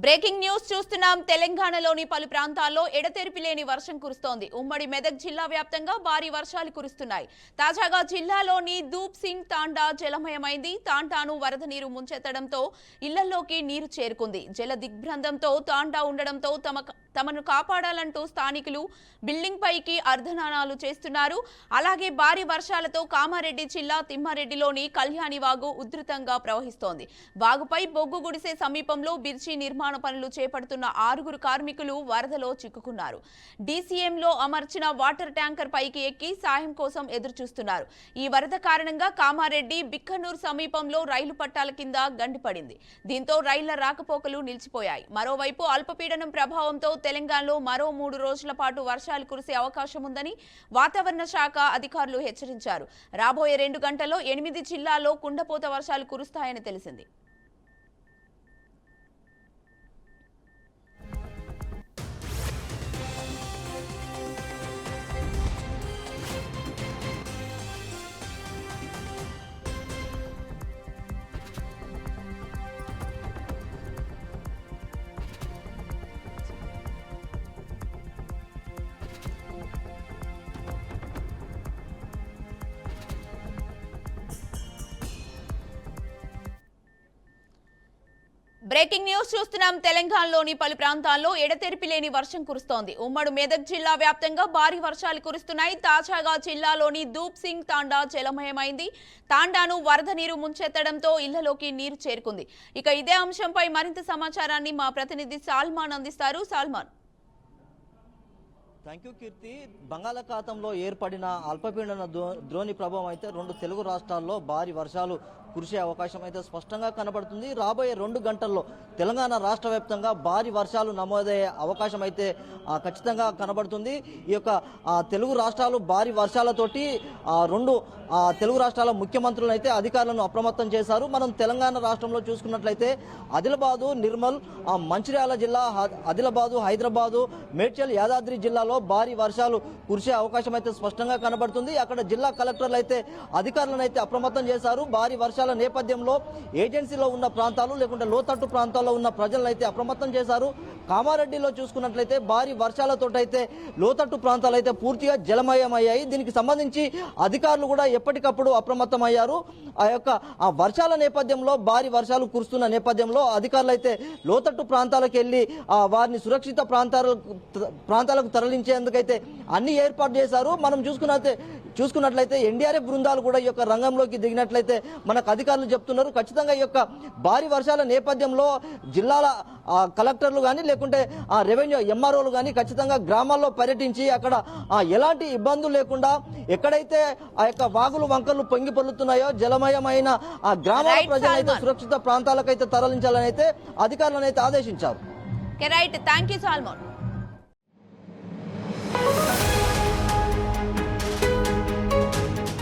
Breaking news చూస్తున్నాం. తెలంగాణలోని పలు ప్రాంతాల్లో ఎడతెరిపి లేని వర్షం కురుస్తోంది. ఉమ్మడి మెదక్ జిల్లా వ్యాప్తంగా భారీ వర్షాలు కురుస్తున్నాయి. తాజాగా జిల్లాలోని దూప్ సింగ్ తాండా జలమయమైంది. తాండాను వరద నీరు ముంచెత్తడంతో ఇళ్లలోకి నీరు చేరుకుంది. జల దిగ్భ్రందంతో తాండా ఉండడంతో తమను కాపాడాలంటూ స్థానికులు బిల్డింగ్ పైకి అర్ధనానాలు చేస్తున్నారు. అలాగే భారీ వర్షాలతో కామారెడ్డి జిల్లా తిమ్మారెడ్డిలోని కళ్యాణి వాగు ఉధృతంగా ప్రవహిస్తోంది. వాగుపై బొగ్గు గుడిసె సమీపంలో బిర్చి నిర్మాణ పనులు చేపడుతున్న 6 కార్మికులు వరదలో చిక్కుకున్నారు. డీసీఎంలో అమర్చిన వాటర్ ట్యాంకర్ పైకి ఎక్కి సాయం కోసం ఎదురుచూస్తున్నారు. ఈ వరద కారణంగా కామారెడ్డి బిక్కనూర్ సమీపంలో రైలు పట్టాల కింద గండిపడింది. దీంతో రైళ్ల రాకపోకలు నిలిచిపోయాయి. మరోవైపు అల్పపీడనం ప్రభావంతో తెలంగాణలో మరో 3 రోజుల పాటు వర్షాలు కురిసే అవకాశం ఉందని వాతావరణ శాఖ అధికారులు హెచ్చరించారు. రాబోయే 2 గంటల్లో 8 జిల్లాల్లో కుండపోత వర్షాలు కురుస్తాయని తెలిసింది. బ్రేకింగ్ న్యూస్ చూస్తున్నాం. తెలంగాణలోని పలు ప్రాంతాల్లో ఎడతెరిపి లేని వర్షం కురుస్తోంది. ఉమ్మడి మెదక్ జిల్లా వ్యాప్తంగా భారీ వర్షాలు కురుస్తున్నాయి. తాజాగా జిల్లాలోని దూప్ సింగ్ తాండా జలమయమైంది. తాండాను వరద నీరు ముంచెత్తడంతో ఇళ్లలోకి నీరు చేరుకుంది. ఇక ఇదే అంశంపై మరింత సమాచారాన్ని మా ప్రతినిధి సాల్మాన్ అందిస్తారు. సాల్మాన్. థ్యాంక్ యూ కీర్తి. బంగాళాఖాతంలో ఏర్పడిన అల్పపీడన ద్రోణి ప్రభావం అయితే 2 తెలుగు రాష్ట్రాల్లో భారీ వర్షాలు కురిసే అవకాశం అయితే స్పష్టంగా కనబడుతుంది. రాబోయే 2 గంటల్లో తెలంగాణ రాష్ట్ర వ్యాప్తంగా భారీ వర్షాలు నమోదయ్యే అవకాశం అయితే ఖచ్చితంగా కనబడుతుంది. ఈ యొక్క తెలుగు రాష్ట్రాలు భారీ వర్షాలతోటి 2 తెలుగు రాష్ట్రాల ముఖ్యమంత్రులను అయితే అధికారులను అప్రమత్తం చేశారు. మనం తెలంగాణ రాష్ట్రంలో చూసుకున్నట్లయితే ఆదిలాబాదు, నిర్మల్, మంచిర్యాల జిల్లా, ఆదిలాబాదు, హైదరాబాదు, మేడ్చల్, యాదాద్రి జిల్లాలో భారీ వర్షాలు కురిసే అవకాశం అయితే స్పష్టంగా కనబడుతుంది. అక్కడ జిల్లా కలెక్టర్లు అయితే అధికారులను అయితే అప్రమత్తం చేశారు. భారీ వర్షాల నేపథ్యంలో ఏజెన్సీలో ఉన్న ప్రాంతాలు లేకుంటే లోతట్టు ప్రాంతాల్లో ఉన్న ప్రజలను అయితే అప్రమత్తం చేశారు. కామారెడ్డిలో చూసుకున్నట్లయితే భారీ వర్షాలతోటైతే లోతట్టు ప్రాంతాలు అయితే పూర్తిగా జలమయమయ్యాయి. దీనికి సంబంధించి అధికారులు కూడా ఎప్పటికప్పుడు అప్రమత్తమయ్యారు. ఆ వర్షాల నేపథ్యంలో భారీ వర్షాలు కురుస్తున్న నేపథ్యంలో అధికారులు అయితే లోతట్టు ప్రాంతాలకు వెళ్లి వారిని సురక్షిత ప్రాంతాలకు తరలించేందుకైతే అన్ని ఏర్పాటు చేశారు. మనం చూసుకున్నట్లయితే ఎన్డీఆర్ఎఫ్ బృందాలు కూడా ఈ యొక్క రంగంలోకి దిగినట్లయితే మనకు అధికారులు చెప్తున్నారు. ఖచ్చితంగా ఈ యొక్క భారీ వర్షాల నేపథ్యంలో జిల్లాల కలెక్టర్లు కానీ లేకుంటే రెవెన్యూ ఎంఆర్ఓలు కానీ ఖచ్చితంగా గ్రామాల్లో పర్యటించి అక్కడ ఎలాంటి ఇబ్బందులు లేకుండా ఎక్కడైతే ఆ యొక్క వాగులు వంకర్లు పొంగి పొర్లుతున్నాయో జలమయమైన ఆ గ్రామాల ప్రజలైతే సురక్షిత ప్రాంతాలకైతే తరలించాలని అయితే అధికారులను అయితే ఆదేశించారు. Right, thank you salmon.